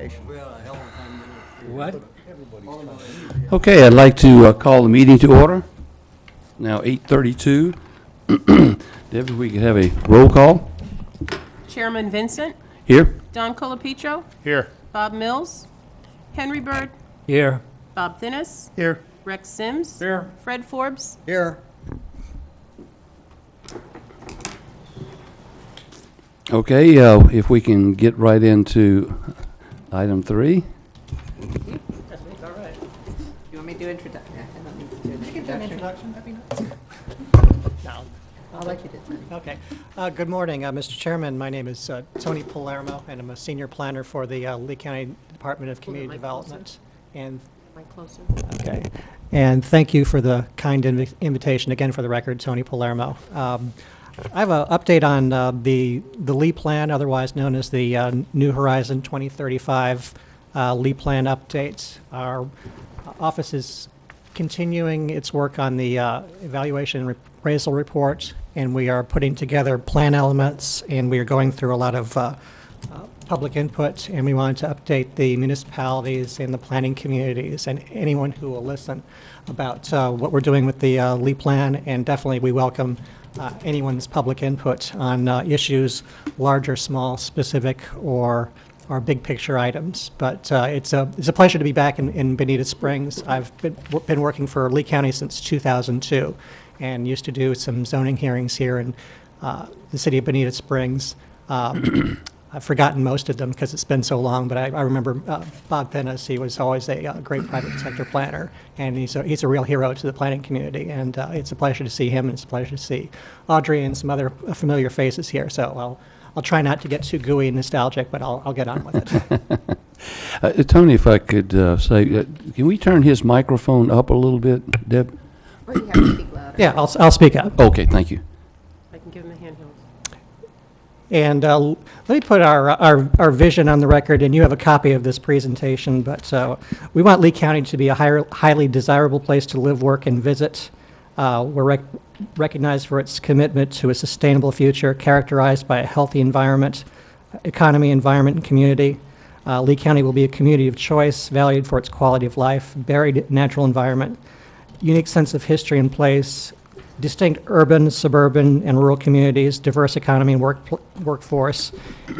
presentation. What? Okay, I'd like to call the meeting to order. Now 8:32. Debbie, we could have a roll call. Chairman Vincent, Here. Don Colapetro, Here. Bob Mills, Henry Bird, Here. Bob Thinis, Here. Rex Sims, Here. Fred Forbes, Here. Okay, if we can get right into item 3. All right. You want me to do introduction? I don't need to do an introduction. That'd be nice. No. I'll let you do that. Okay. Good morning, Mr. Chairman. My name is Tony Palermo, and I'm a senior planner for the Lee County Department of Community mic Development. And Mike closer. okay. And thank you for the kind invitation. Again, for the record, Tony Palermo. I have an update on the Lee Plan, otherwise known as the New Horizon 2035 Lee Plan update. Our office is continuing its work on the evaluation and appraisal report, and we are putting together plan elements, and we are going through a lot of public input, and we wanted to update the municipalities and the planning communities and anyone who will listen about what we're doing with the Lee Plan, and definitely we welcome anyone's public input on issues, large or small, specific or big picture items. But it's a pleasure to be back in Bonita Springs. I've been working for Lee County since 2002 and used to do some zoning hearings here in the city of Bonita Springs. I've forgotten most of them because it's been so long, but I remember Bob Thinis. He was always a great private sector planner, and he's a real hero to the planning community, and it's a pleasure to see him, and it's a pleasure to see Audrey and some other familiar faces here. So I'll try not to get too gooey and nostalgic, but I'll get on with it. Tony, if I could say, can we turn his microphone up a little bit, Deb? Or you have to speak louder. Yeah, I'll speak up. Okay, thank you. I can give him a handheld. And let me put our vision on the record, and you have a copy of this presentation, but we want Lee County to be a highly desirable place to live, work, and visit. We're recognized for its commitment to a sustainable future characterized by a healthy environment, economy, environment, and community. Lee County will be a community of choice, valued for its quality of life, varied natural environment, unique sense of history and place, distinct urban, suburban, and rural communities, diverse economy and workforce,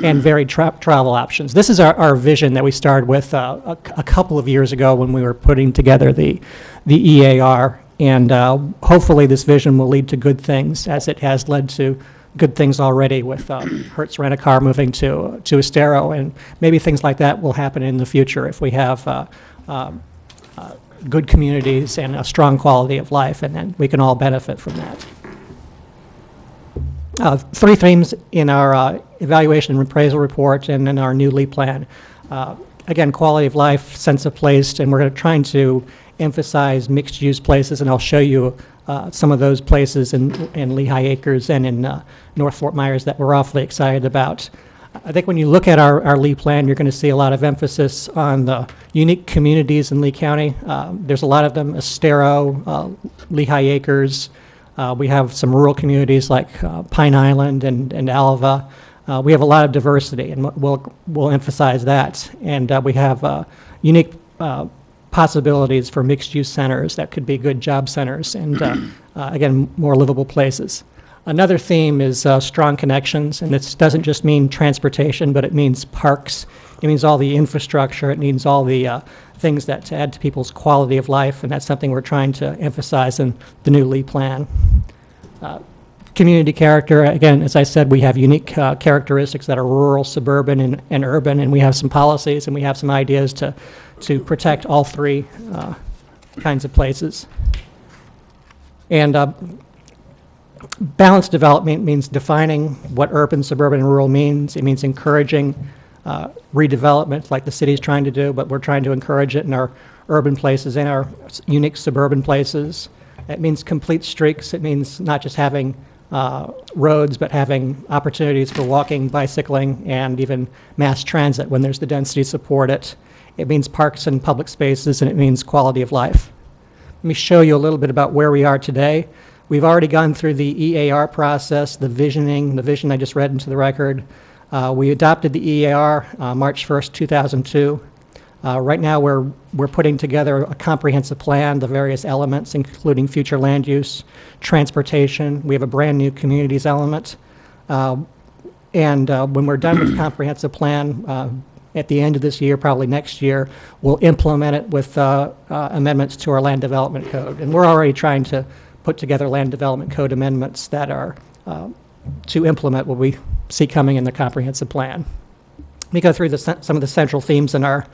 and varied travel options. This is our vision that we started with a couple of years ago when we were putting together the EAR, and hopefully this vision will lead to good things, as it has led to good things already with Hertz Rent-A-Car moving to Estero, and maybe things like that will happen in the future if we have good communities and a strong quality of life, and then we can all benefit from that. 3 themes in our evaluation and appraisal report and in our new Lee Plan. Again, quality of life, sense of place, and we're trying to emphasize mixed-use places, and I'll show you some of those places in Lehigh Acres and in North Fort Myers that we're awfully excited about. I think when you look at our Lee Plan, you're going to see a lot of emphasis on the unique communities in Lee County. There's a lot of them: Estero, Lehigh Acres. We have some rural communities like Pine Island and Alva. We have a lot of diversity, and we'll emphasize that. And we have unique possibilities for mixed-use centers that could be good job centers and, again, more livable places. Another theme is strong connections, and this doesn't just mean transportation, but it means parks. It means all the infrastructure. It means all the things that add to people's quality of life, and that's something we're trying to emphasize in the new Lee Plan. Community character, again, as I said, we have unique characteristics that are rural, suburban, and urban, and we have some policies and we have some ideas to protect all 3 kinds of places. And balanced development means defining what urban, suburban, and rural means. It means encouraging redevelopment like the city is trying to do, but we're trying to encourage it in our urban places and our unique suburban places. It means complete streaks. It means not just having roads, but having opportunities for walking, bicycling, and even mass transit when there's the density to support it. It means parks and public spaces, and it means quality of life. Let me show you a little bit about where we are today. We've already gone through the EAR process, the vision I just read into the record. We adopted the EAR March 1st, 2002. Right now, we're putting together a comprehensive plan, the various elements, including future land use, transportation. We have a brand new communities element. And when we're done with the comprehensive plan, at the end of this year, probably next year, we'll implement it with amendments to our land development code. And we're already trying to put together land development code amendments that are to implement what we see coming in the comprehensive plan. Let me go through some of the central themes in our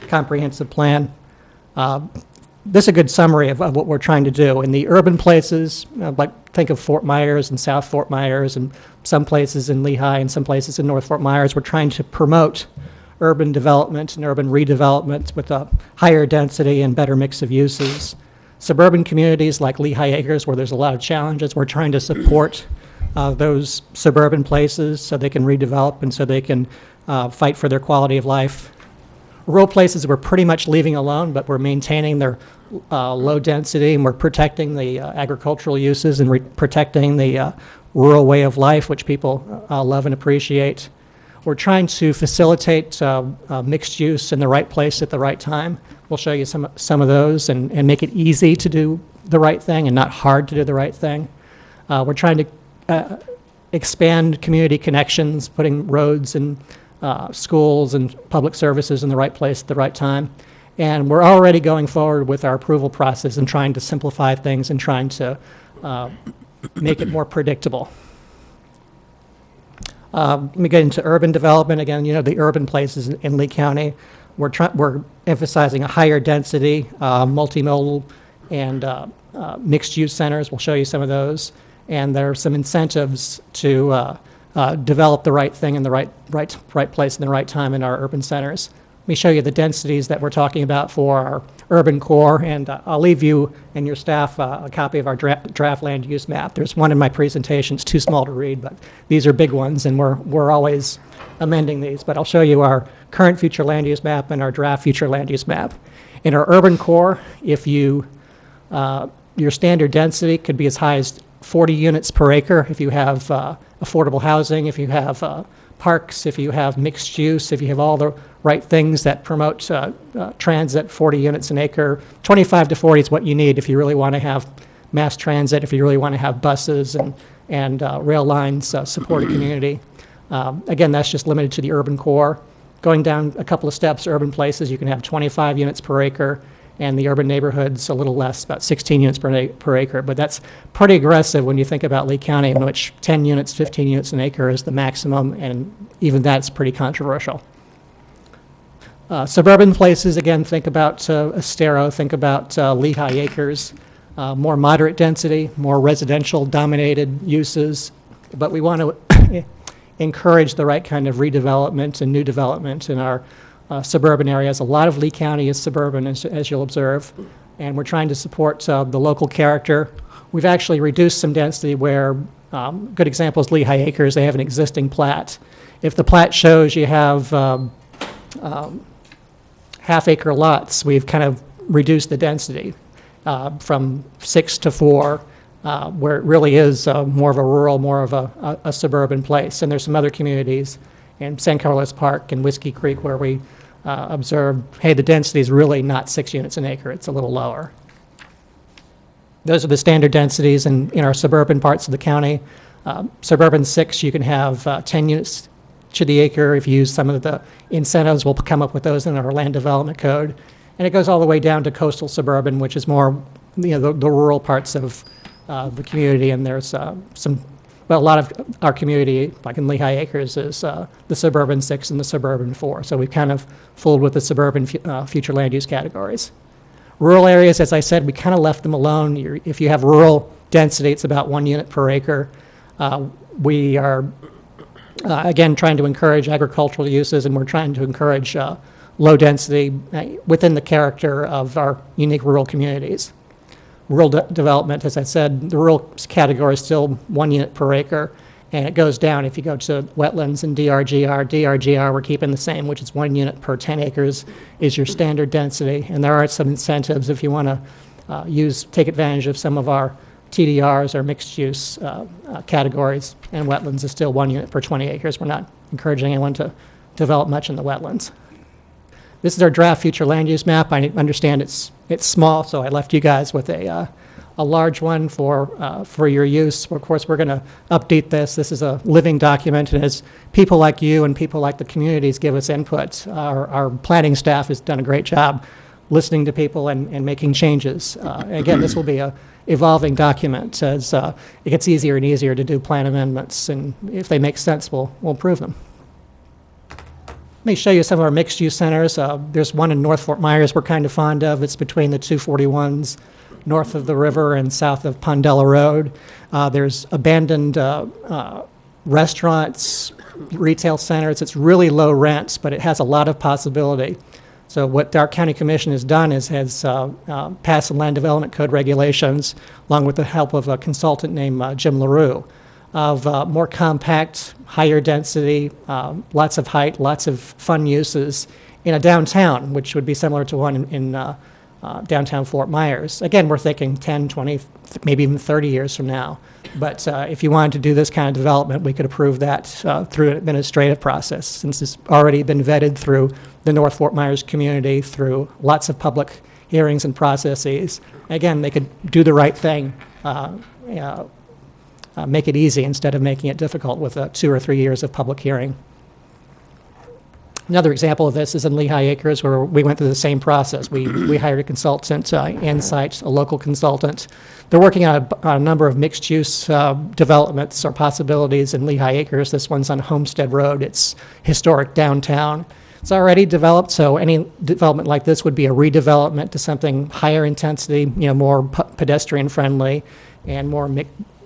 comprehensive plan. This is a good summary of what we're trying to do. In the urban places, like think of Fort Myers and South Fort Myers and some places in Lehigh and some places in North Fort Myers, we're trying to promote urban development and urban redevelopment with a higher density and better mix of uses. Suburban communities like Lehigh Acres, where there's a lot of challenges, we're trying to support those suburban places so they can redevelop and so they can fight for their quality of life. Rural places we're pretty much leaving alone, but we're maintaining their low density, and we're protecting the agricultural uses and protecting the rural way of life, which people love and appreciate. We're trying to facilitate mixed use in the right place at the right time. We'll show you some of those and make it easy to do the right thing and not hard to do the right thing. We're trying to expand community connections, putting roads and schools and public services in the right place at the right time. And we're already going forward with our approval process and trying to simplify things and trying to make it more predictable. Let me get into urban development. Again, you know, the urban places in Lee County, we're emphasizing a higher density, multimodal, and mixed-use centers. We'll show you some of those. And there are some incentives to develop the right thing in the right place and the right time in our urban centers. Let me show you the densities that we're talking about for our urban core, and I'll leave you and your staff a copy of our draft land use map. There's one in my presentation. It's too small to read, but these are big ones, and we're always amending these. But I'll show you our current future land use map and our draft future land use map. In our urban core, if you your standard density could be as high as 40 units per acre if you have affordable housing, if you have parks, if you have mixed use, if you have all the right things that promote transit, 40 units an acre. 25 to 40 is what you need if you really want to have mass transit, if you really want to have buses and rail lines support a community. Again, that's just limited to the urban core. Going down a couple of steps, urban places, you can have 25 units per acre, and the urban neighborhoods a little less, about 16 units per acre. But that's pretty aggressive when you think about Lee County, in which 10 units, 15 units an acre is the maximum, and even that's pretty controversial. Suburban places, again, think about Estero, think about Lehigh Acres, more moderate density, more residential dominated uses, but we want to encourage the right kind of redevelopment and new development in our suburban areas. A lot of Lee County is suburban, as you'll observe, and we're trying to support the local character. We've actually reduced some density where, good example is Lehigh Acres. They have an existing plat. If the plat shows you have half-acre lots, we've kind of reduced the density from 6 to 4, where it really is more of a rural, more of a suburban place. And there's some other communities in San Carlos Park and Whiskey Creek where we observed, hey, the density is really not 6 units an acre, it's a little lower. Those are the standard densities in our suburban parts of the county. Suburban 6, you can have 10 units to the acre. If you use some of the incentives, we'll come up with those in our land development code. And it goes all the way down to coastal suburban, which is more, you know, the rural parts of the community. And there's a lot of our community, like in Lehigh Acres, is the suburban 6 and the suburban 4. So we've kind of fooled with the suburban future land use categories. Rural areas, as I said, we kind of left them alone. If you have rural density, it's about 1 unit per acre. We are again, trying to encourage agricultural uses, and we're trying to encourage low density within the character of our unique rural communities. Rural development, as I said, the rural category is still 1 unit per acre, and it goes down if you go to wetlands and DRGR. DRGR, we're keeping the same, which is 1 unit per 10 acres is your standard density, and there are some incentives if you want to take advantage of some of our TDRs or mixed use categories, and wetlands is still 1 unit per 20 acres. We're not encouraging anyone to develop much in the wetlands. This is our draft future land use map. I understand it's small, so I left you guys with a large one for your use. Of course, we're going to update this. This is a living document, and as people like you and people like the communities give us input, our planning staff has done a great job listening to people and making changes. Again, this will be a evolving document as it gets easier and easier to do plan amendments, and if they make sense, we'll approve them. Let me show you some of our mixed-use centers. There's one in North Fort Myers we're kind of fond of. It's between the 241s, north of the river and south of Pondella Road. There's abandoned restaurants, retail centers. It's really low rents, but it has a lot of possibility. So what our county commission has done is has passed some land development code regulations, along with the help of a consultant named Jim LaRue, of more compact, higher density, lots of height, lots of fun uses in a downtown, which would be similar to one in downtown Fort Myers. Again, we're thinking 10, 20, maybe even 30 years from now. But if you wanted to do this kind of development, we could approve that through an administrative process, since it's already been vetted through the North Fort Myers community, through lots of public hearings and processes. Again, they could do the right thing, make it easy instead of making it difficult with 2 or 3 years of public hearing. Another example of this is in Lehigh Acres, where we went through the same process. We hired a consultant, Insight, a local consultant. They're working on a number of mixed-use developments or possibilities in Lehigh Acres. This one's on Homestead Road. It's historic downtown. It's already developed, so any development like this would be a redevelopment to something higher intensity, more pedestrian-friendly and more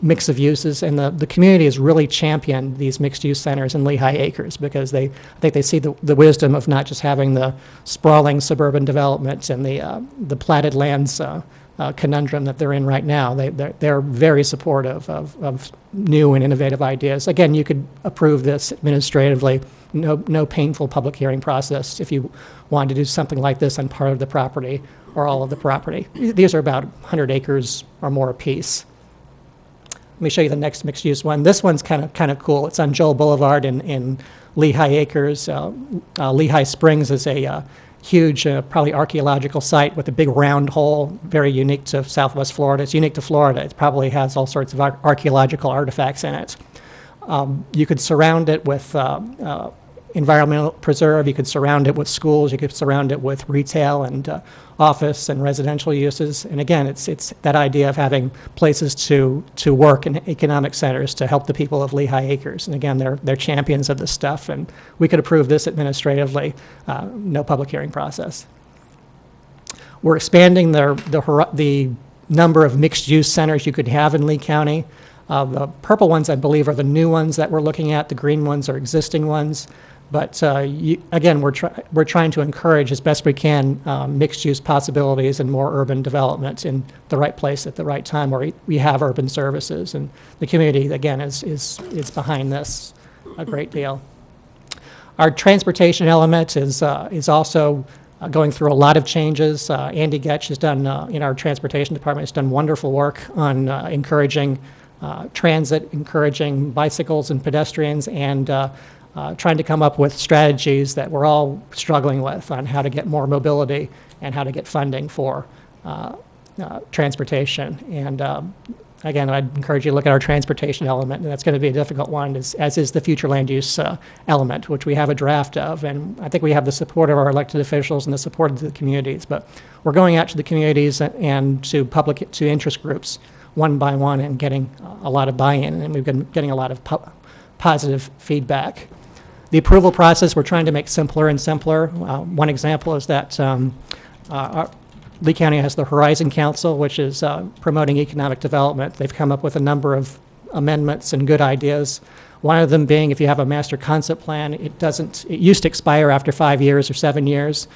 mix of uses, and the community has really championed these mixed-use centers in Lehigh Acres because I think they see the wisdom of not just having the sprawling suburban development and the platted lands conundrum that they're in right now. They're very supportive of new and innovative ideas. Again, you could approve this administratively, no painful public hearing process if you wanted to do something like this on part of the property or all of the property. These are about 100 acres or more apiece. Let me show you the next mixed-use one. This one's kind of cool. It's on Joel Boulevard in Lehigh Acres. Lehigh Springs is a huge, probably archaeological site with a big round hole, very unique to Southwest Florida. It's unique to Florida. It probably has all sorts of archaeological artifacts in it. You could surround it with environmental preserve. You could surround it with schools. You could surround it with retail and office and residential uses. And again, it's that idea of having places to work and economic centers to help the people of Lehigh Acres. And again, they're champions of this stuff, and we could approve this administratively, no public hearing process. We're expanding the number of mixed-use centers you could have in Lee County. The purple ones, I believe, are the new ones that we're looking at. The green ones are existing ones. But again, we're trying to encourage as best we can mixed-use possibilities and more urban development in the right place at the right time, where we have urban services. And the community, again, is behind this a great deal. Our transportation element is also going through a lot of changes. Andy Getch has done, in our transportation department, has done wonderful work on encouraging transit, encouraging bicycles and pedestrians, and trying to come up with strategies that we're all struggling with on how to get more mobility and how to get funding for transportation. And again, I'd encourage you to look at our transportation element, and that's going to be a difficult one, as is the future land use element, which we have a draft of. And I think we have the support of our elected officials and the support of the communities. But we're going out to the communities and to interest groups one by one and getting a lot of buy-in, and we've been getting a lot of positive feedback. The approval process, we're trying to make simpler and simpler. One example is that Lee County has the Horizon Council, which is promoting economic development. They've come up with a number of amendments and good ideas. One of them being, if you have a master concept plan, it used to expire after 5 years or 7 years.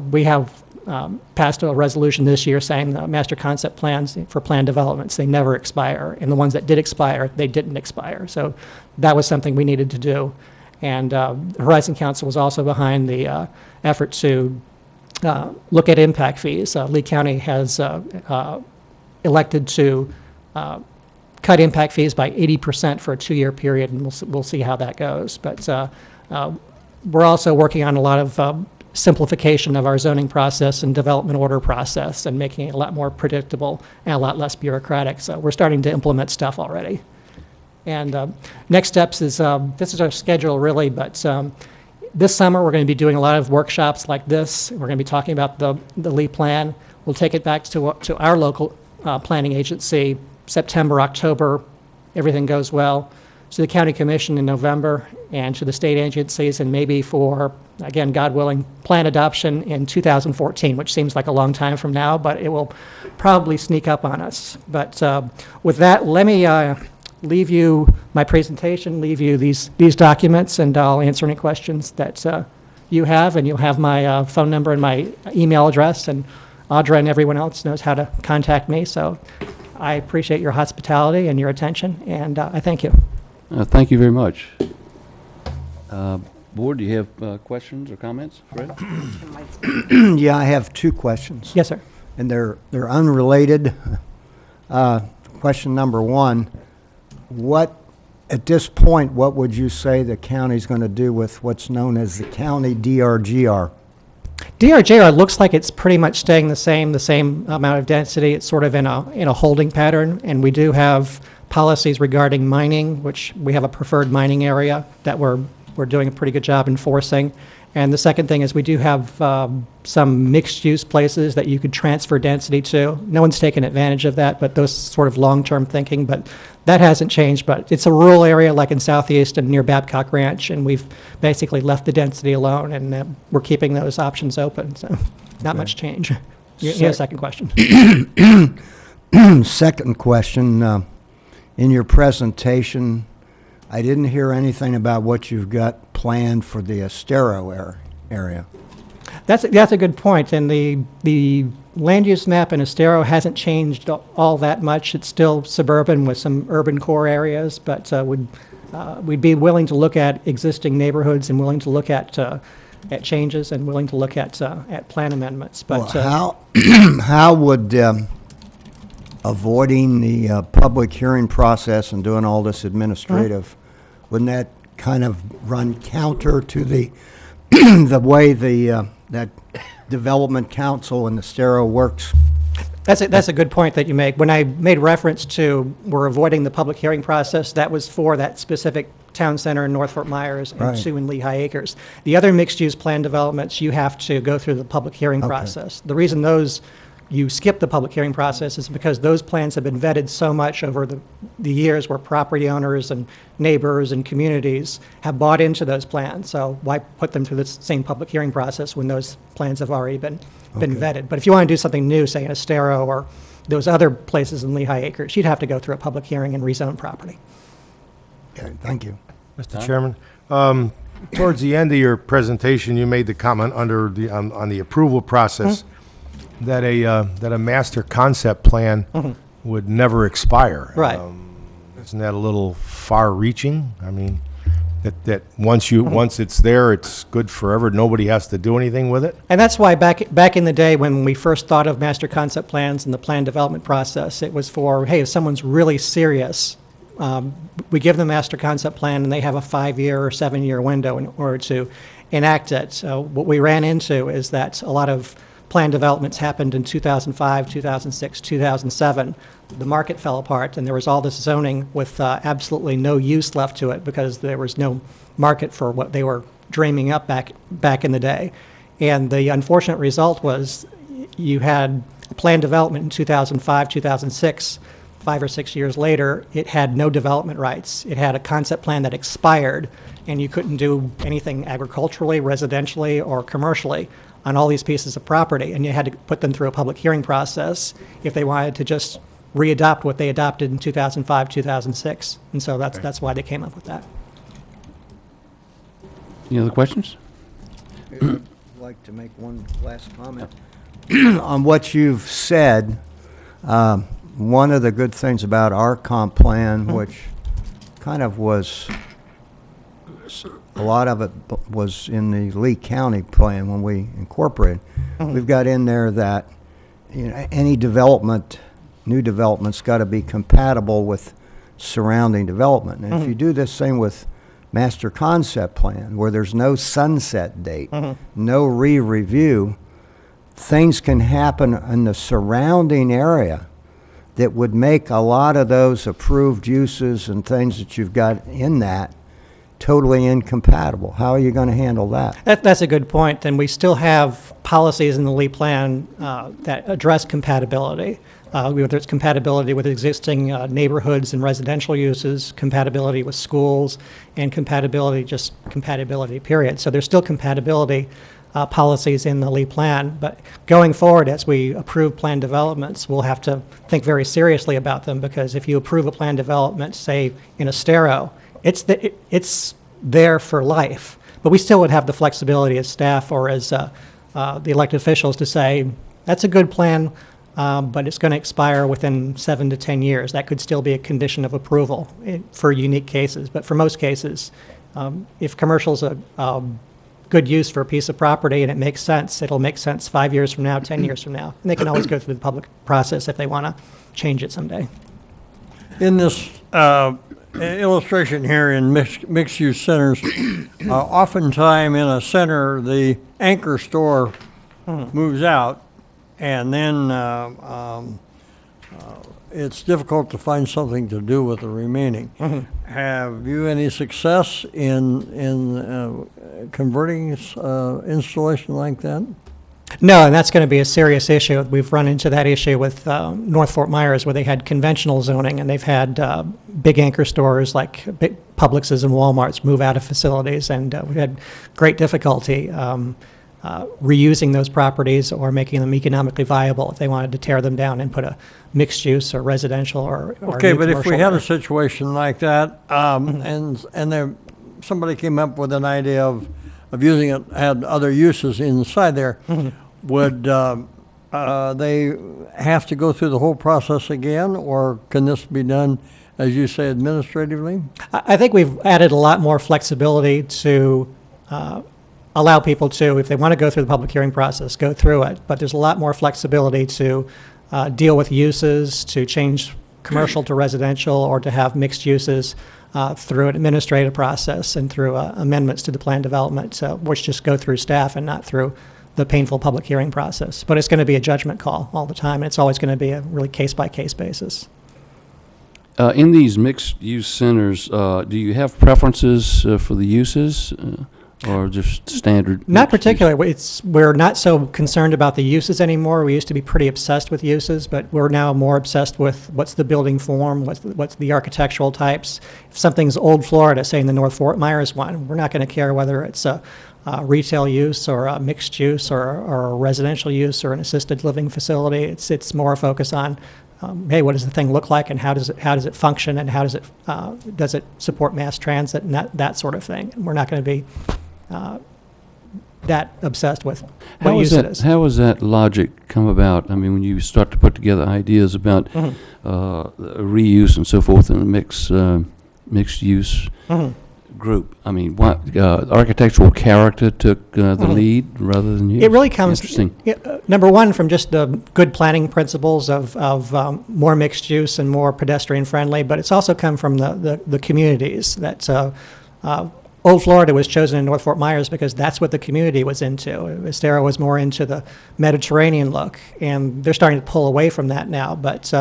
We have passed a resolution this year saying the master concept plans for plan developments, they never expire. And the ones that did expire, they didn't expire. So that was something we needed to do. And the Horizon Council was also behind the effort to look at impact fees. Lee County has elected to cut impact fees by 80% for a 2-year period, and we'll see how that goes. But we're also working on a lot of simplification of our zoning process and development order process and making it a lot more predictable and a lot less bureaucratic. So we're starting to implement stuff already. And next steps is, this is our schedule really, but this summer we're going to be doing a lot of workshops like this. We're going to be talking about the Lee Plan. We'll take it back to our local planning agency, September, October, everything goes well, to the County Commission in November, and to the state agencies, and maybe for, again, God willing, plan adoption in 2014, which seems like a long time from now, but it will probably sneak up on us. But with that, let me leave you my presentation, leave you these documents, and I'll answer any questions that you have, and you'll have my phone number and my email address, and Audra and everyone else knows how to contact me. So I appreciate your hospitality and your attention, and I thank you. Thank you very much. Board, do you have questions or comments? Fred? Yeah, I have 2 questions. Yes, sir. And they're unrelated. Question number 1, at this point, what would you say the county's going to do with what's known as the county DRGR? DRJR looks like it's pretty much staying the same amount of density. It's sort of in a holding pattern, and we do have policies regarding mining, which we have a preferred mining area that we're doing a pretty good job enforcing. And the second thing is we do have some mixed-use places that you could transfer density to. No one's taken advantage of that, but those sort of long-term thinking, but that hasn't changed. But it's a rural area like in Southeast and near Babcock Ranch, and we've basically left the density alone, and we're keeping those options open, so not much change. You have a second question. Second question, in your presentation, I didn't hear anything about what you've got planned for the Estero area. That's a good point, and the land use map in Estero hasn't changed all that much. It's still suburban with some urban core areas, but we'd be willing to look at existing neighborhoods and willing to look at changes and willing to look at plan amendments. But well, how would avoiding the public hearing process and doing all this administrative, wouldn't that kind of run counter to the the way that development council in Estero works? That's a good point that you make. When I made reference to we're avoiding the public hearing process, that was for that specific town center in North Fort Myers and Right. 2 in Lehigh Acres. The other mixed-use plan developments, you have to go through the public hearing process. The reason you skip the public hearing process is because those plans have been vetted so much over the years where property owners and neighbors and communities have bought into those plans. So why put them through the same public hearing process when those plans have already been vetted? But if you want to do something new, say in Estero or those other places in Lehigh Acres, you'd have to go through a public hearing and rezone property. Okay, thank you. Mr. Chairman, towards the end of your presentation, you made the comment under on the approval process that a master concept plan would never expire. Right. Isn't that a little far-reaching? I mean, that once it's there, it's good forever. Nobody has to do anything with it. And that's why back in the day when we first thought of master concept plans and the plan development process, it was for, hey, if someone's really serious, we give them a master concept plan and they have a 5-year or 7-year window in order to enact it. So what we ran into is that a lot of plan developments happened in 2005, 2006, 2007. The market fell apart, and there was all this zoning with absolutely no use left to it because there was no market for what they were dreaming up back in the day. And the unfortunate result was you had plan development in 2005, 2006. 5 or 6 years later, it had no development rights. It had a concept plan that expired, and you couldn't do anything agriculturally, residentially, or commercially on all these pieces of property, and you had to put them through a public hearing process if they wanted to just re-adopt what they adopted in 2005, 2006. And so that's why they came up with that. Any other questions? I'd like to make one last comment. On what you've said, one of the good things about our comp plan, which kind of was, a lot of it was in the Lee County plan when we incorporated. We've got in there that any development, new development's got to be compatible with surrounding development. And if you do this thing with master concept plan, where there's no sunset date, no re-review, things can happen in the surrounding area that would make a lot of those approved uses and things that you've got in that totally incompatible. How are you going to handle that? That's a good point, and we still have policies in the LEAP plan that address compatibility. Whether it's compatibility with existing neighborhoods and residential uses, compatibility with schools, and just compatibility, period. So there's still compatibility policies in the LEAP plan, but going forward, as we approve plan developments, we'll have to think very seriously about them, because if you approve a plan development, say in Estero, it's there for life. But we still would have the flexibility as staff or as the elected officials to say, that's a good plan, but it's going to expire within 7 to 10 years. That could still be a condition of approval for unique cases. But for most cases, if commercial's a good use for a piece of property and it makes sense, it'll make sense 5 years from now, 10 years from now. And they can always go through the public process if they want to change it someday. In this illustration here in mixed-use centers, oftentimes in a center, the anchor store moves out, and then it's difficult to find something to do with the remaining. Have you any success in converting installation like that? No, and that's going to be a serious issue. We've run into that issue with North Fort Myers, where they had conventional zoning, and they've had big anchor stores like big Publixes and Walmarts move out of facilities, and we've had great difficulty reusing those properties or making them economically viable if they wanted to tear them down and put a mixed use or residential or okay, new but if we had commercial a situation like that, and there, somebody came up with an idea of using it, had other uses inside there, would they have to go through the whole process again, or can this be done, as you say, administratively? I think we've added a lot more flexibility to allow people to, if they want to go through the public hearing process, go through it. But there's a lot more flexibility to deal with uses, to change commercial to residential, or to have mixed uses through an administrative process and through amendments to the plan development, which just go through staff and not through the painful public hearing process. But it's going to be a judgment call all the time, and it's always going to be a really case-by-case basis. In these mixed-use centers, do you have preferences for the uses, or just standard? Not particularly. We're not so concerned about the uses anymore. We used to be pretty obsessed with uses, but we're now more obsessed with what's the building form, what's the architectural types. If something's old Florida, say in the North Fort Myers one, we're not going to care whether it's a retail use or a mixed use or a residential use or an assisted living facility. It's more a focus on hey, what does the thing look like, and how does it function, and how does it support mass transit, and that sort of thing. And we're not going to be that obsessed with what use it is. How has that logic come about? I mean, when you start to put together ideas about reuse and so forth in a mixed use group, I mean, what architectural character took the lead rather than you? It really comes, interesting. Number one, from just the good planning principles of more mixed use and more pedestrian friendly, but it's also come from the communities. That Old Florida was chosen in North Fort Myers because that's what the community was into. Estero was more into the Mediterranean look, and they're starting to pull away from that now. But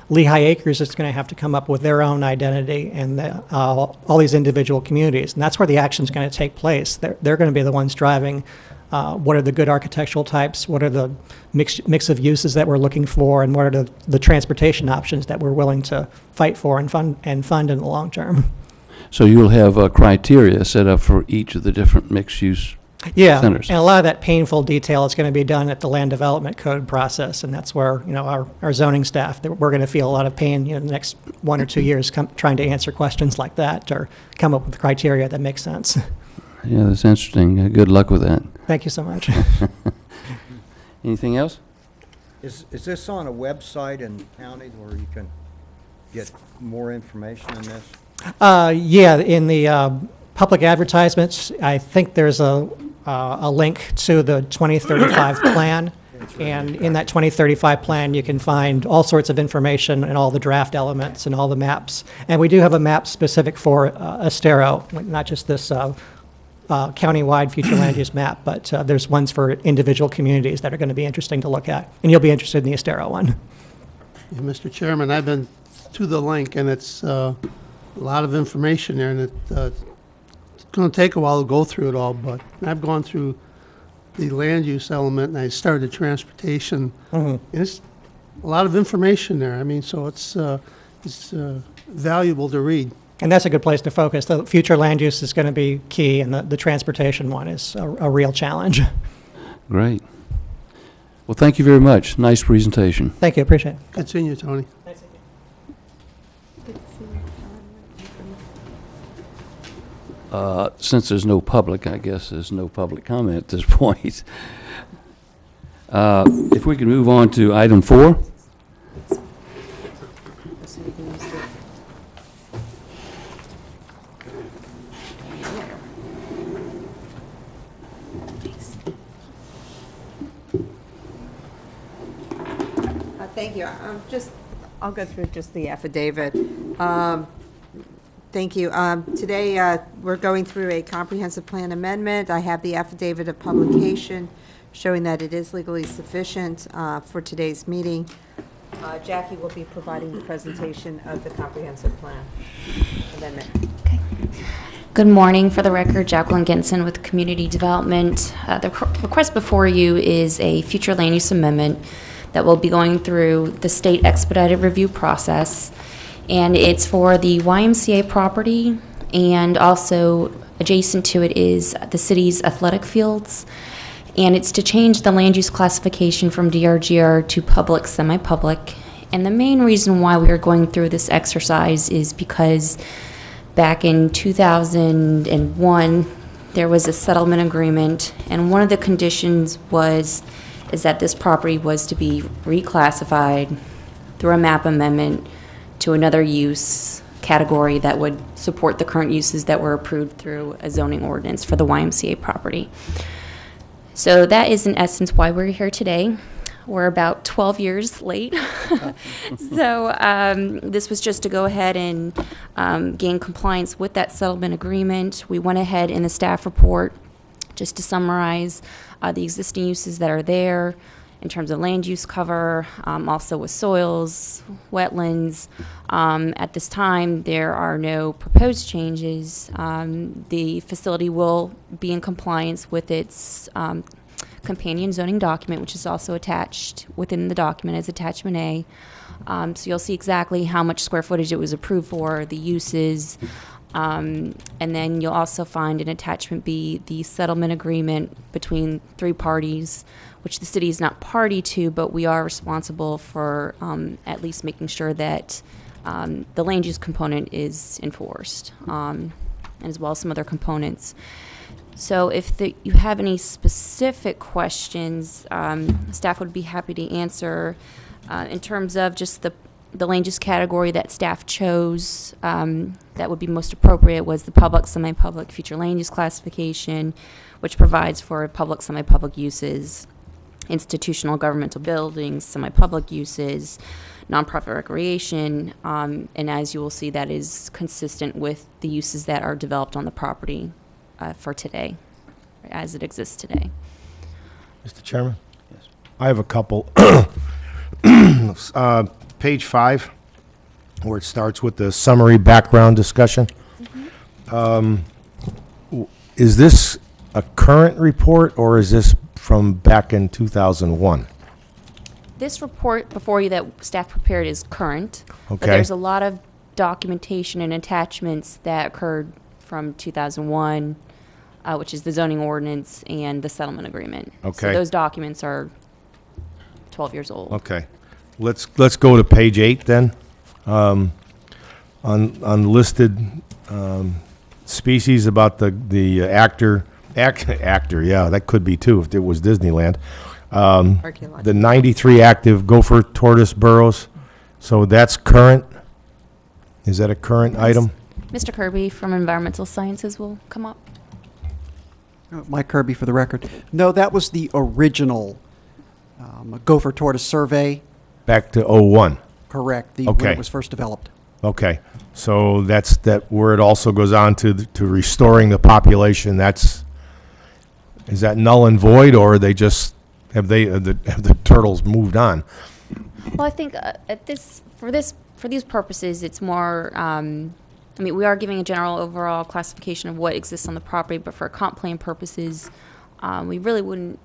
Lehigh Acres is going to have to come up with their own identity, and all these individual communities. And that's where the action's going to take place. They're going to be the ones driving what are the good architectural types, what are the mix of uses that we're looking for, and what are the transportation options that we're willing to fight for and fund in the long term. So you'll have criteria set up for each of the different mixed-use centers. And a lot of that painful detail is going to be done at the land development code process, and that's where our zoning staff, we're going to feel a lot of pain in the next 1 or 2 years trying to answer questions like that or come up with criteria that make sense. Yeah, that's interesting. Good luck with that. Thank you so much. Anything else? Is this on a website in the county where you can get more information on this? Yeah, in the public advertisements, I think there's a link to the 2035 plan, And in that 2035 plan, you can find all sorts of information and all the draft elements and all the maps. And we do have a map specific for Estero, not just this countywide future land use map, but there's ones for individual communities that are going to be interesting to look at. And you'll be interested in the Estero one. Yeah, Mr. Chairman, I've been to the link, and it's a lot of information there, and it's going to take a while to go through it all, but I've gone through the land use element, and I started transportation. And it's a lot of information there. I mean, so it's valuable to read. And that's a good place to focus. The future land use is going to be key, and the transportation one is a real challenge. Great. Well, thank you very much. Nice presentation. Thank you, appreciate it. Good seeing you, Tony. Since there's no public, I guess there's no public comment at this point. If we can move on to item 4. Thank you. I'll go through just the affidavit. Thank you. Today, we're going through a comprehensive plan amendment. I have the affidavit of publication showing that it is legally sufficient for today's meeting. Jackie will be providing the presentation of the comprehensive plan amendment. Okay. Good morning. For the record, Jacqueline Ginson with Community Development. The request before you is a future land use amendment that will be going through the state expedited review process. And it's for the YMCA property, and also adjacent to it is the city's athletic fields. And it's to change the land use classification from DRGR to public, semi-public. And the main reason why we are going through this exercise is because back in 2001, there was a settlement agreement, and one of the conditions is that this property was to be reclassified through a map amendment to another use category that would support the current uses that were approved through a zoning ordinance for the YMCA property. So that is in essence why we're here today. We're about 12 years late. So this was just to go ahead and gain compliance with that settlement agreement. We went ahead in the staff report just to summarize the existing uses that are there in terms of land use cover, also with soils, wetlands. At this time, there are no proposed changes. The facility will be in compliance with its companion zoning document, which is also attached within the document as attachment A. So you'll see exactly how much square footage it was approved for, the uses, and then you'll also find in attachment B the settlement agreement between 3 parties, which the city is not party to, but we are responsible for at least making sure that the land use component is enforced, as well as some other components. So if you have any specific questions, staff would be happy to answer. In terms of just the land use category that staff chose that would be most appropriate was the public, semi-public, future land use classification, which provides for public, semi-public uses, institutional governmental buildings, semi-public uses, nonprofit recreation, and as you will see, that is consistent with the uses that are developed on the property for today, as it exists today. Mr. Chairman? Yes. I have a couple. Page 5, where it starts with the summary background discussion. Is this a current report, or is this from back in 2001? This report before you that staff prepared is current, but Okay. there's a lot of documentation and attachments that occurred from 2001, which is the zoning ordinance and the settlement agreement. So Okay. those documents are 12 years old. Okay. Let's go to page 8 then. Unlisted species about the actor, yeah, that could be too if it was Disneyland. Archaeological. The 93 active gopher tortoise burrows. So that's current? Is that a current item? Mr. Kirby from Environmental Sciences will come up. Mike Kirby for the record. No, that was the original gopher tortoise survey. Back to '01. Correct, when Okay. it was first developed. Okay, so that's that where it also goes on to restoring the population. Is that null and void, or are they just have the turtles moved on? Well, I think for these purposes, it's more. I mean, we are giving a general overall classification of what exists on the property, but for comp plan purposes, we really wouldn't.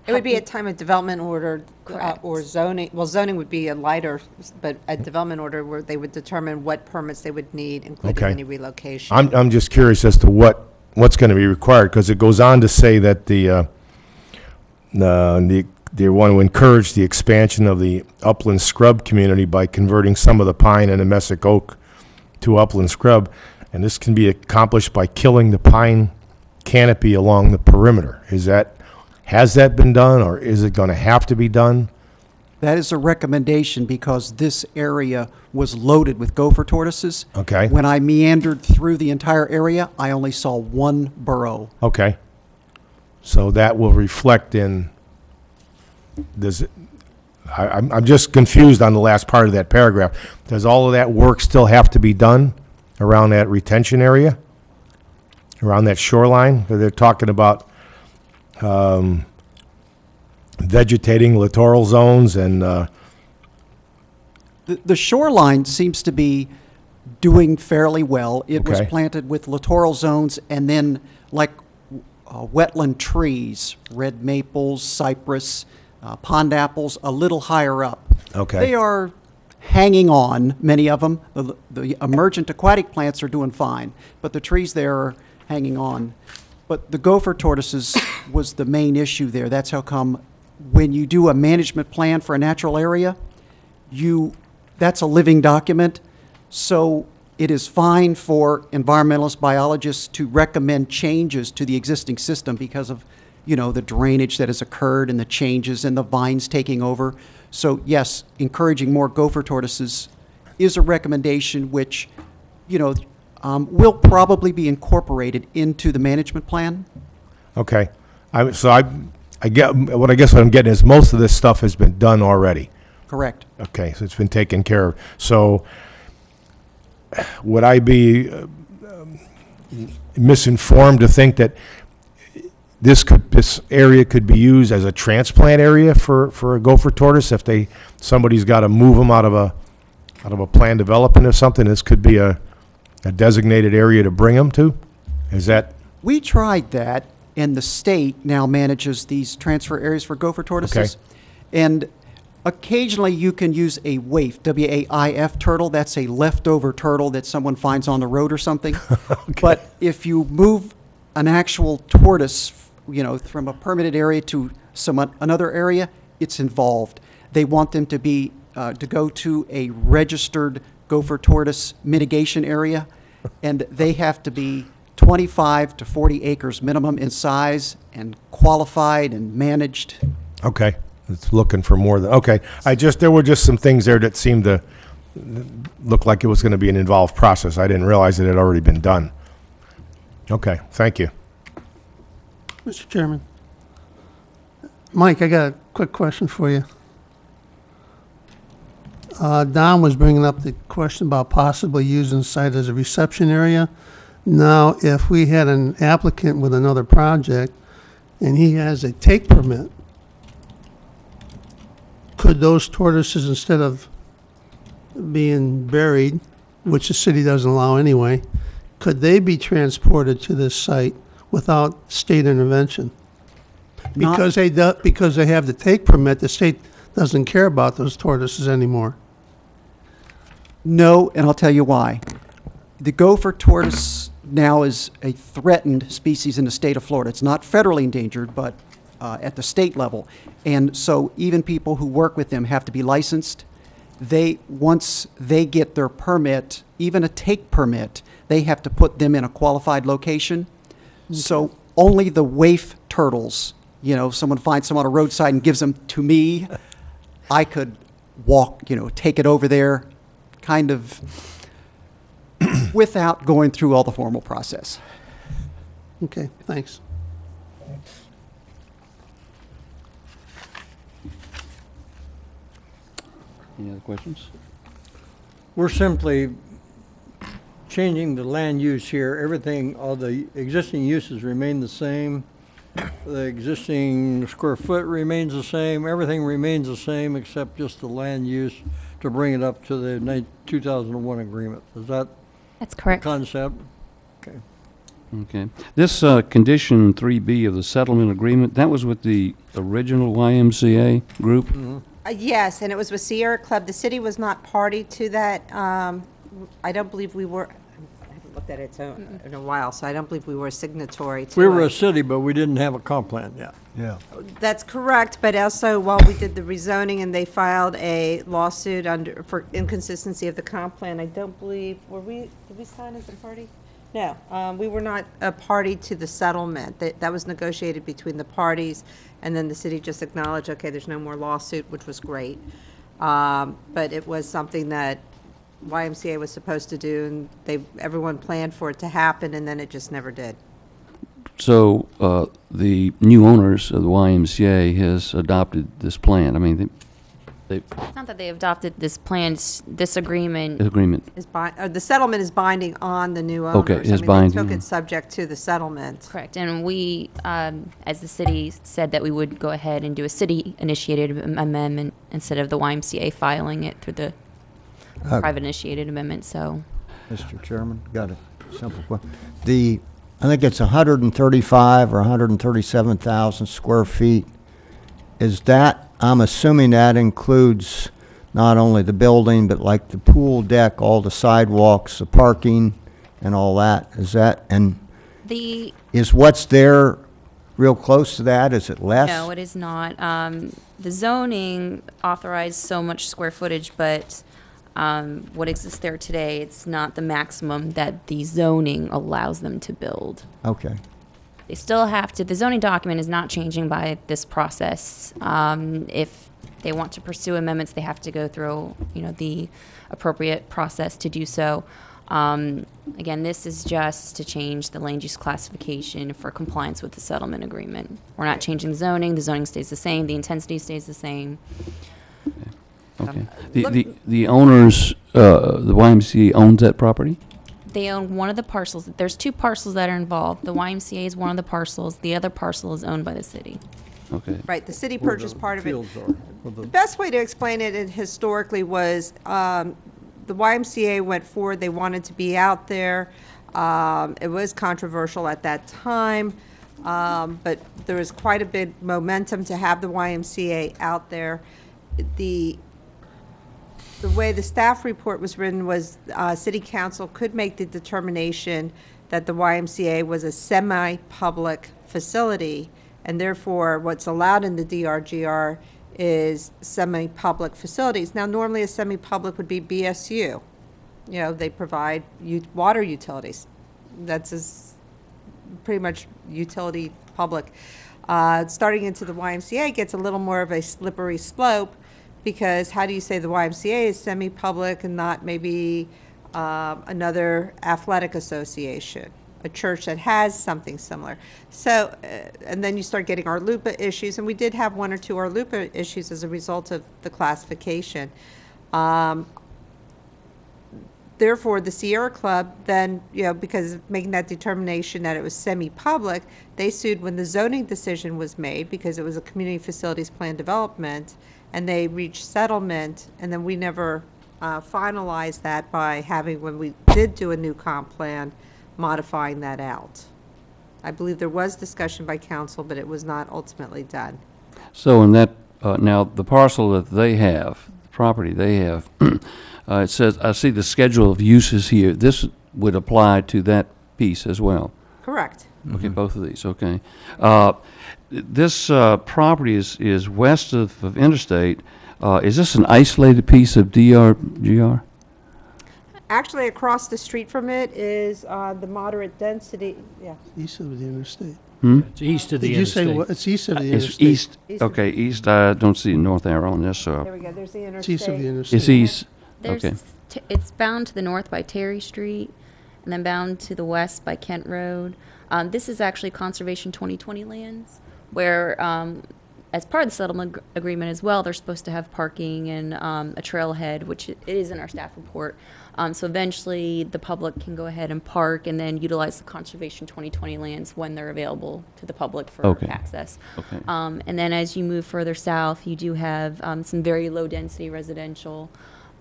It would be a time of development order Correct. or zoning. Well, zoning would be a lighter, but a development order where they would determine what permits they would need, including Okay. any relocation. I'm just curious as to what's going to be required, because it goes on to say that they want to encourage the expansion of the upland scrub community by converting some of the pine and the mesic oak to upland scrub, and this can be accomplished by killing the pine canopy along the perimeter. Has that been done, or is it going to have to be done? That is a recommendation because this area was loaded with gopher tortoises. Okay. When I meandered through the entire area, I only saw one burrow. Okay. So that will reflect in, I'm just confused on the last part of that paragraph. Does all of that work still have to be done around that retention area? Around that shoreline? They're talking about vegetating littoral zones and, The shoreline seems to be doing fairly well. It was Okay. planted with littoral zones and then like wetland trees, red maples, cypress, pond apples, a little higher up. Okay. They are hanging on, many of them. The emergent aquatic plants are doing fine, but the trees there are hanging on. But the gopher tortoises was the main issue there. That's how come when you do a management plan for a natural area, that's a living document. So it is fine for environmentalist biologists to recommend changes to the existing system because of, the drainage that has occurred and the changes and the vines taking over. So yes, encouraging more gopher tortoises is a recommendation which, will probably be incorporated into the management plan. okay. I get, what I'm getting is most of this stuff has been done already. Correct. Okay, so it's been taken care of. So would I be misinformed to think that this area could be used as a transplant area for a gopher tortoise if somebody's got to move them out of a planned development or something? This could be a designated area to bring them to? Is that We tried that, and the state now manages these transfer areas for gopher tortoises. And occasionally you can use a waif, W-A-I-F turtle. That's a leftover turtle that someone finds on the road or something. But if you move an actual tortoise, from a permitted area to another area, it's involved. They want them to go to a registered gopher tortoise mitigation area, and they have to be 25 to 40 acres minimum in size and qualified and managed. okay? It's looking for more than, okay. There were just some things there that seemed to look like it was going to be an involved process. I didn't realize it had already been done. Okay, thank you. Mr. Chairman. Mike, I got a quick question for you. Don was bringing up the question about possibly using the site as a reception area. Now, if we had an applicant with another project and he has a take permit, could those tortoises, instead of being buried, which the city doesn't allow anyway, could they be transported to this site without state intervention? Not- Because they have the take permit, the state doesn't care about those tortoises anymore. No, and I'll tell you why. The gopher tortoise now is a threatened species in the state of Florida. It's not federally endangered, but at the state level. And so even people who work with them have to be licensed. Once they get their permit, even a take permit, they have to put them in a qualified location. So only the waif turtles, someone finds some on a roadside and gives them to me, I could walk, take it over there, kind of without going through all the formal process. Okay, thanks. Any other questions? We're simply changing the land use here. Everything, all the existing uses remain the same. The existing square foot remains the same. Everything remains the same except just the land use to bring it up to the 2001 agreement. Is that That's the correct. concept? Okay. Okay. This condition 3B of the settlement agreement, that was with the original YMCA group? Yes, and it was with Sierra Club. The city was not party to that. I don't believe we were, I haven't looked at it in a while, so I don't believe we were a signatory to it. We were a city, but we didn't have a comp plan yet. Yeah. That's correct, but also while we did the rezoning and they filed a lawsuit for inconsistency of the comp plan, I don't believe, did we sign as a party? No, we were not a party to the settlement. That was negotiated between the parties, and then the city just acknowledged, okay, there's no more lawsuit, which was great. But it was something that YMCA was supposed to do, and everyone planned for it to happen, and then it just never did. So the new owners of the YMCA has adopted this plan. I mean, It's not that they adopted this plan, this agreement. The settlement is binding on the new owners. Okay, it is They binding took on- it subject to the settlement. Correct, and we, as the city, said that we would go ahead and do a city-initiated amendment instead of the YMCA filing it through the private-initiated amendment, so. Mr. Chairman, got a simple question. I think it's 135 or 137,000 square feet. Is that, I'm assuming that includes not only the building, but like the pool deck, all the sidewalks, the parking, and all that? Is that, and The, is what's there real close to that? Is it less? no, it is not. The zoning authorized so much square footage, but what exists there today, it's not the maximum that the zoning allows them to build. Okay. They still have to, the zoning document is not changing by this process. If they want to pursue amendments, they have to go through, the appropriate process to do so. Again, this is just to change the land use classification for compliance with the settlement agreement. We're not changing the zoning stays the same, the intensity stays the same. okay. The owners, the YMCA owns that property? They own one of the parcels. There's two parcels that are involved. The YMCA is one of the parcels. The other parcel is owned by the city. Okay. Right, the city Where purchased the part of it. fields are, where The the- best way to explain it historically was the YMCA went forward, they wanted to be out there. It was controversial at that time, but there was quite a bit momentum to have the YMCA out there. The way the staff report was written was city council could make the determination that the YMCA was a semi-public facility, and therefore what's allowed in the DRGR is semi-public facilities. Now, normally a semi-public would be BSU. They provide water utilities. That's pretty much utility public. Starting into the YMCA gets a little more of a slippery slope, because how do you say the YMCA is semi-public and not maybe another athletic association, a church that has something similar? So, and then you start getting our LUPA issues, and we did have one or two our LUPA issues as a result of the classification. Therefore, the Sierra Club then, because of making that determination that it was semi-public, they sued when the zoning decision was made, because it was a community facilities plan development, and they reached settlement, and then we never finalized that by having, when we did do a new comp plan, modifying that out. I believe there was discussion by council, but it was not ultimately done. So in that, now the parcel that they have, the property they have, it says, I see the schedule of uses here. This would apply to that piece as well. Correct. Okay, both of these, okay. This property is west of Interstate. Is this an isolated piece of DRGR? Actually, across the street from it is the moderate density, yeah. East of the interstate. It's east of the Did you say, interstate. what- it's east of the It's interstate? east, East of- okay, east, I don't see a north arrow on this, There so we go, there's the It's east of the interstate. interstate. it's east, There's, okay. it's bound to the north by Terry Street, and then bound to the west by Kent Road. This is actually Conservation 2020 lands, where as part of the settlement agreement as well, they're supposed to have parking and a trailhead, which it is in our staff report. So eventually, the public can go ahead and park and then utilize the Conservation 2020 lands when they're available to the public for Okay. access. Okay. And then as you move further south, you do have some very low-density residential,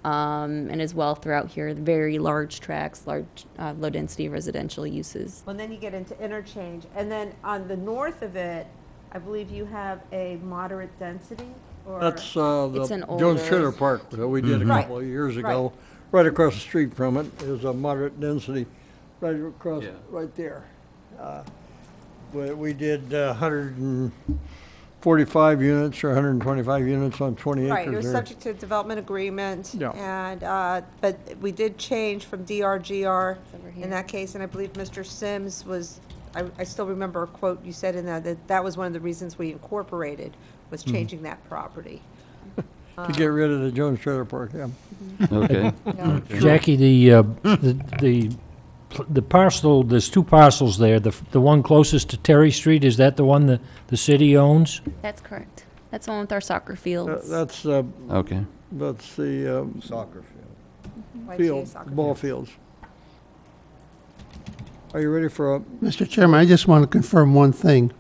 and as well throughout here, very large tracts, low-density residential uses. Well, then you get into interchange, and then on the north of it, I believe you have a moderate density, or? That's It's the an Jones older- Trailer Park that we did a Right. couple of years ago. Right across the street from it is a moderate density, right across, Yeah. right there. We did 145 units or 125 units on 20 acres Right, it was there. subject to development agreement. Yeah. And, but we did change from DRGR over here. in that case, and I believe Mr. Sims was, I still remember a quote you said in that was one of the reasons we incorporated, was changing that property. To get rid of the Jones Trailer Park, yeah. Okay. Jackie, the parcel, there's two parcels there. The one closest to Terry Street, is that the one the city owns? That's correct. That's the one with our soccer fields. That's Okay. the Soccer field. YMCA field, soccer ball field. fields. Are you ready for a, Mr. Chairman, I just want to confirm one thing.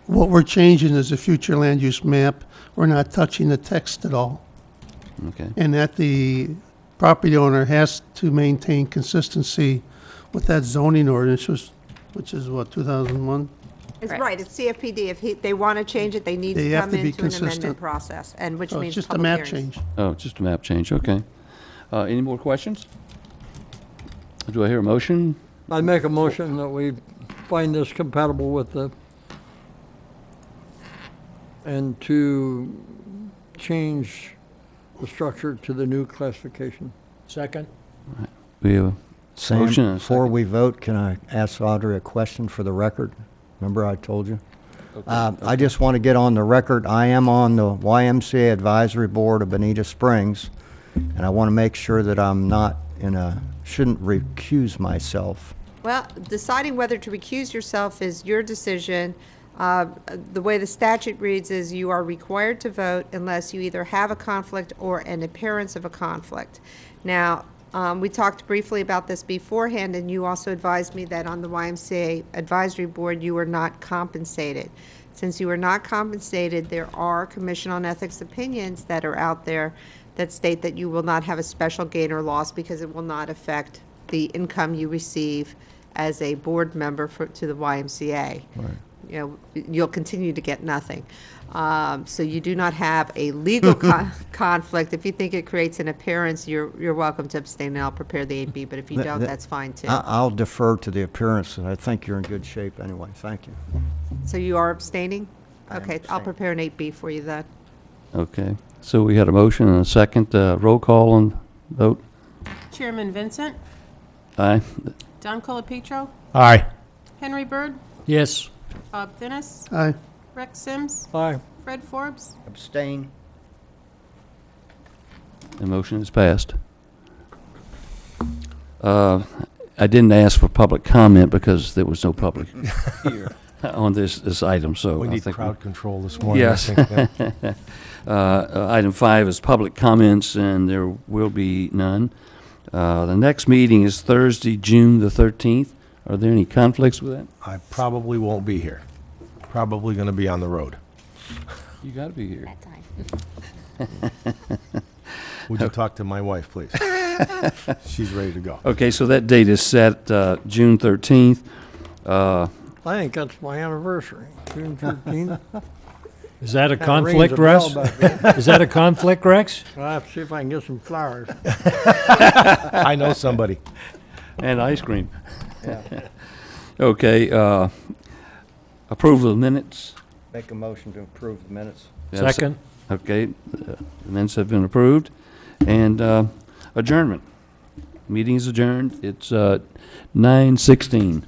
What we're changing is a future land use map. We're not touching the text at all. Okay. And that the property owner has to maintain consistency with that zoning ordinance, which is what, 2001? It's Correct. right, it's CFPD. If they want to change it, they need They to have come to be into an amendment consistent. process, and which So means it's just a public map hearings. change. Oh, just a map change, okay. Any more questions? Do I hear a motion? I make a motion that we find this compatible with and to change the structure to the new classification. Second? We have a Sam, motion and a before second. we vote, can I ask Audrey a question for the record? Remember I told you? I just want to get on the record, I am on the YMCA Advisory Board of Bonita Springs, and I want to make sure that I'm not shouldn't recuse myself. Well, deciding whether to recuse yourself is your decision. The way the statute reads is you are required to vote unless you either have a conflict or an appearance of a conflict. Now, we talked briefly about this beforehand, and you also advised me that on the YMCA Advisory Board, you were not compensated. Since you are not compensated, there are Commission on Ethics opinions that are out there that state that you will not have a special gain or loss because it will not affect the income you receive as a board member to the YMCA. Right. You know, you'll continue to get nothing. So you do not have a legal conflict. If you think it creates an appearance, you're welcome to abstain, and I'll prepare the 8B, but if you don't, that's fine too. I'll defer to the appearance, and I think you're in good shape anyway. Thank you. So you are abstaining? I am Okay, I'll abstaining. prepare an 8B for you then. Okay. So we had a motion and a second. Roll call and vote. Chairman Vincent, Aye. Don Colapetro, Aye. Henry Bird, Yes. Bob Thinis, Aye. Rex Sims, Aye. Fred Forbes. Abstain. The motion is passed. I didn't ask for public comment because there was no public here on this item, so We I need think crowd control this morning. I Yes. think, yeah. Item 5 is public comments, and there will be none. The next meeting is Thursday, June the 13th. Are there any conflicts with that? I probably won't be here. Probably going to be on the road. You got to be here. That time. Would you talk to my wife, please? She's ready to go. Okay, so that date is set June 13th. I think that's my anniversary, June 13th. Is that a Kinda rings conflict, a bell Rex? back then. Is that a conflict, Rex? I'll have to see if I can get some flowers. I know somebody. And ice cream. Okay, approval of minutes. Make a motion to approve the minutes. Yes. Second? Okay, the minutes have been approved. And adjournment. Meeting is adjourned. It's 9:16.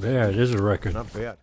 Yeah, it is a record. Not bad.